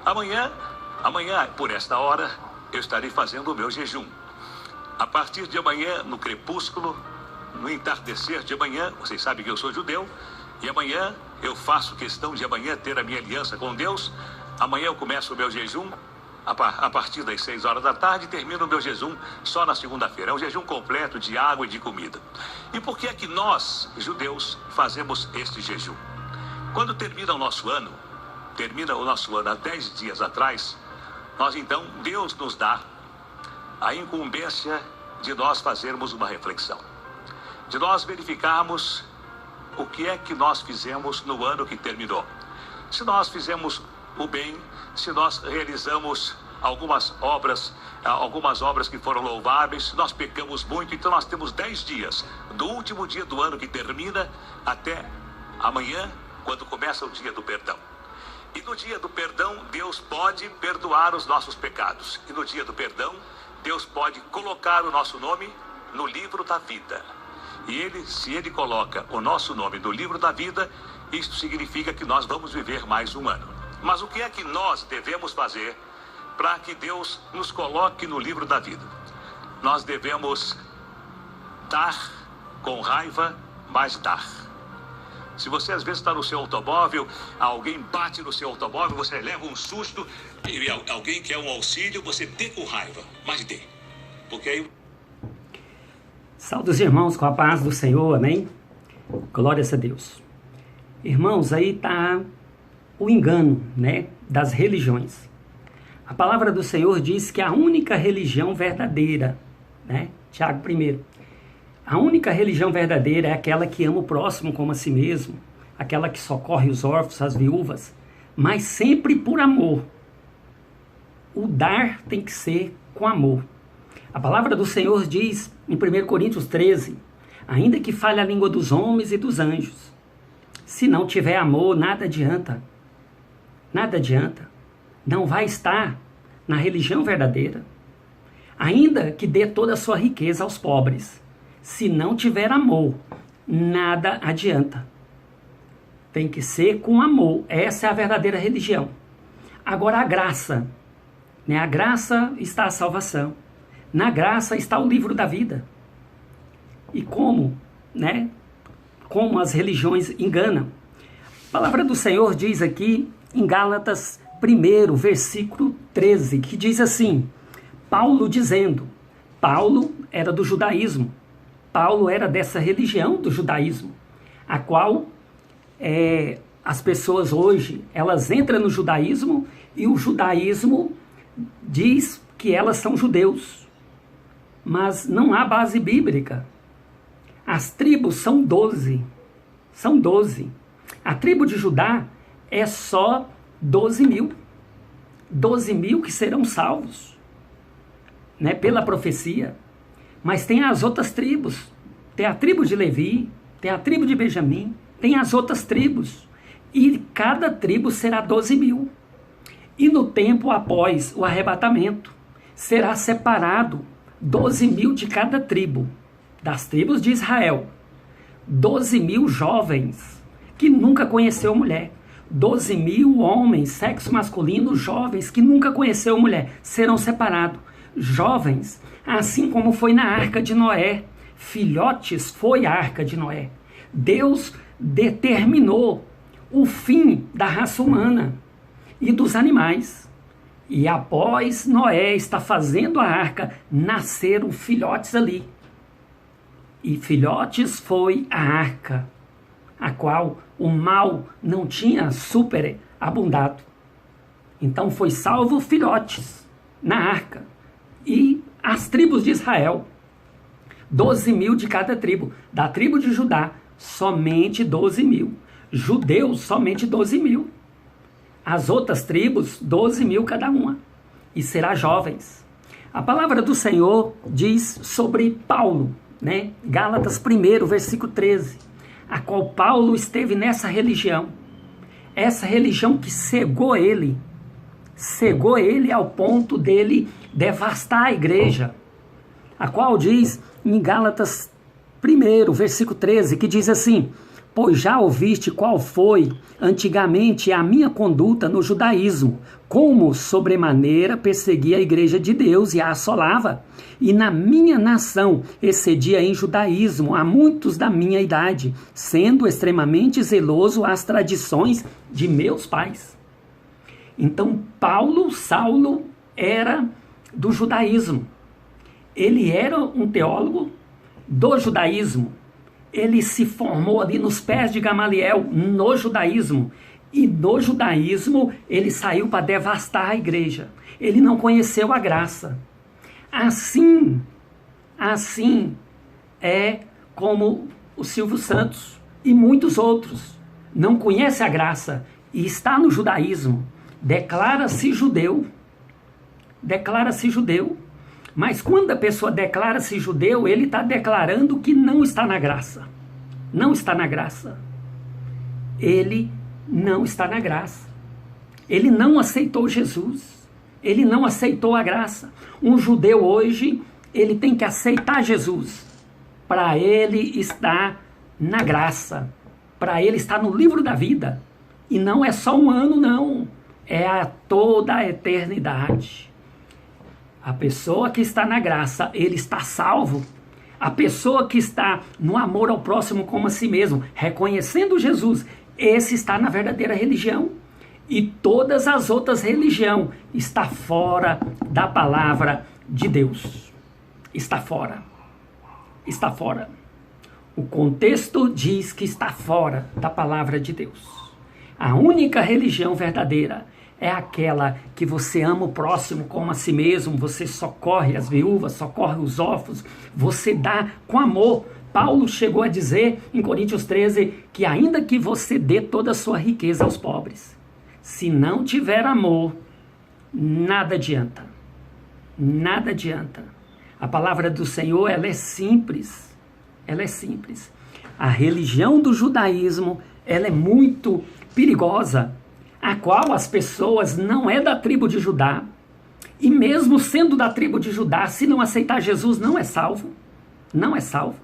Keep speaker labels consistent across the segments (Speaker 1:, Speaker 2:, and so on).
Speaker 1: Amanhã, por esta hora, eu estarei fazendo o meu jejum. A partir de amanhã, no crepúsculo, no entardecer de amanhã, vocês sabem que eu sou judeu, e amanhã eu faço questão de amanhã ter a minha aliança com Deus. Amanhã eu começo o meu jejum a partir das 6 horas da tarde e termino o meu jejum só na segunda-feira. É um jejum completo de água e de comida. E por que é que nós, judeus, fazemos este jejum? Quando termina o nosso ano há 10 dias atrás, então, Deus nos dá a incumbência de nós fazermos uma reflexão, de nós verificarmos o que é que nós fizemos no ano que terminou. Se nós fizemos o bem, se nós realizamos algumas obras que foram louváveis, se nós pecamos muito, então nós temos 10 dias, do último dia do ano que termina até amanhã, quando começa o dia do perdão. E no dia do perdão, Deus pode perdoar os nossos pecados. E no dia do perdão, Deus pode colocar o nosso nome no livro da vida. E se Ele coloca o nosso nome no livro da vida, isto significa que nós vamos viver mais um ano. Mas o que é que nós devemos fazer para que Deus nos coloque no livro da vida? Nós devemos dar com raiva, mas dar. Se você às vezes está no seu automóvel, alguém bate no seu automóvel, você leva um susto, e alguém quer um auxílio, você dê com raiva, mas dê. Porque aí...
Speaker 2: Saúde os irmãos com a paz do Senhor, amém? Glórias a Deus. Irmãos, aí está o engano, né, das religiões. A palavra do Senhor diz que a única religião verdadeira, né, Tiago 1, a única religião verdadeira é aquela que ama o próximo como a si mesmo, aquela que socorre os órfãos, as viúvas, mas sempre por amor. O dar tem que ser com amor. A palavra do Senhor diz em 1 Coríntios 13, ainda que fale a língua dos homens e dos anjos, se não tiver amor, nada adianta. Nada adianta. Não vai estar na religião verdadeira. Ainda que dê toda a sua riqueza aos pobres, se não tiver amor, nada adianta. Tem que ser com amor. Essa é a verdadeira religião. Agora a graça, né? A graça está a salvação. Na graça está o livro da vida. E como, né? Como as religiões enganam. A palavra do Senhor diz aqui em Gálatas 1, versículo 13, que diz assim, Paulo dizendo, Paulo era do judaísmo, Paulo era dessa religião do judaísmo, a qual as pessoas hoje, elas entram no judaísmo e o judaísmo diz que elas são judeus, mas não há base bíblica. As tribos são 12, A tribo de Judá é só 12 mil que serão salvos, né, pela profecia. Mas tem as outras tribos, tem a tribo de Levi, tem a tribo de Benjamim, tem as outras tribos, e cada tribo será 12 mil. E no tempo após o arrebatamento, será separado 12 mil de cada tribo, das tribos de Israel, 12 mil jovens, que nunca conheceu mulher, 12 mil homens, sexo masculino, jovens, que nunca conheceu mulher, serão separados. Jovens, assim como foi na Arca de Noé, filhotes foi a Arca de Noé. Deus determinou o fim da raça humana e dos animais. E após Noé estar fazendo a arca, nasceram filhotes ali. E filhotes foi a arca, a qual o mal não tinha superabundado. Então foi salvo filhotes na arca. E as tribos de Israel, 12 mil de cada tribo. Da tribo de Judá, somente 12 mil. Judeus, somente 12 mil. As outras tribos, 12 mil cada uma. E será jovens. A palavra do Senhor diz sobre Paulo, né? Gálatas 1, versículo 13. A qual Paulo esteve nessa religião. Essa religião que cegou ele ao ponto dele devastar a igreja, a qual diz em Gálatas 1, versículo 13, que diz assim, Pois já ouviste qual foi antigamente a minha conduta no judaísmo, como sobremaneira perseguia a igreja de Deus e a assolava, e na minha nação excedia em judaísmo a muitos da minha idade, sendo extremamente zeloso às tradições de meus pais. Então Saulo era do judaísmo. Ele era um teólogo do judaísmo. Ele se formou ali nos pés de Gamaliel, no judaísmo. E no judaísmo, ele saiu para devastar a igreja. Ele não conheceu a graça. Assim é como o Silvio Santos e muitos outros. Não conhece a graça e está no judaísmo. Declara-se judeu. Declara-se judeu. Mas quando a pessoa declara-se judeu, ele está declarando que não está na graça. Não está na graça. Ele não está na graça. Ele não aceitou Jesus. Ele não aceitou a graça. Um judeu hoje, ele tem que aceitar Jesus para ele estar na graça. Para ele estar no livro da vida. E não é só um ano, não. É a toda a eternidade. A pessoa que está na graça, ele está salvo. A pessoa que está no amor ao próximo como a si mesmo, reconhecendo Jesus, esse está na verdadeira religião. E todas as outras religiões está fora da palavra de Deus. Está fora. Está fora. O contexto diz que está fora da palavra de Deus. A única religião verdadeira é aquela que você ama o próximo como a si mesmo, você socorre as viúvas, socorre os órfãos, você dá com amor. Paulo chegou a dizer em Coríntios 13 que ainda que você dê toda a sua riqueza aos pobres, se não tiver amor, nada adianta. Nada adianta. A palavra do Senhor, ela é simples. Ela é simples. A religião do judaísmo, ela é muito perigosa, a qual as pessoas não é da tribo de Judá, e mesmo sendo da tribo de Judá, se não aceitar Jesus, não é salvo. Não é salvo.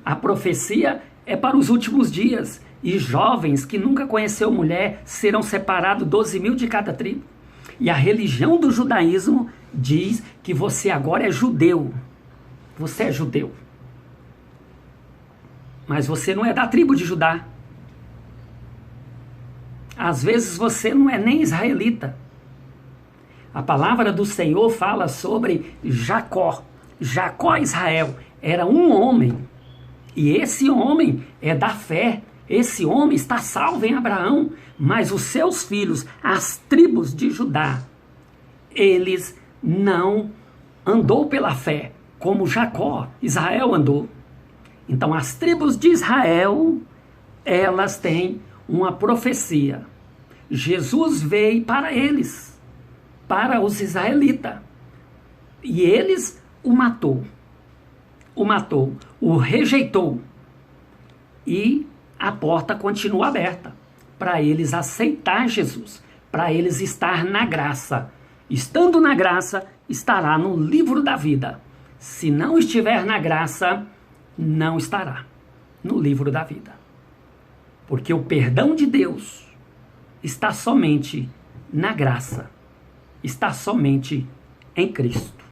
Speaker 2: A profecia é para os últimos dias, e jovens que nunca conheceu mulher serão separados 12.000 de cada tribo. E a religião do judaísmo diz que você agora é judeu. Você é judeu. Mas você não é da tribo de Judá. Às vezes você não é nem israelita. A palavra do Senhor fala sobre Jacó. Jacó, Israel, era um homem. E esse homem é da fé. Esse homem está salvo em Abraão. Mas os seus filhos, as tribos de Judá, eles não andou pela fé, como Jacó, Israel andou. Então as tribos de Israel, elas têm uma profecia. Jesus veio para eles, para os israelitas, e eles o matou, o rejeitou, e a porta continua aberta para eles aceitar Jesus, para eles estar na graça. Estando na graça, estará no livro da vida. Se não estiver na graça, não estará no livro da vida. Porque o perdão de Deus está somente na graça, está somente em Cristo.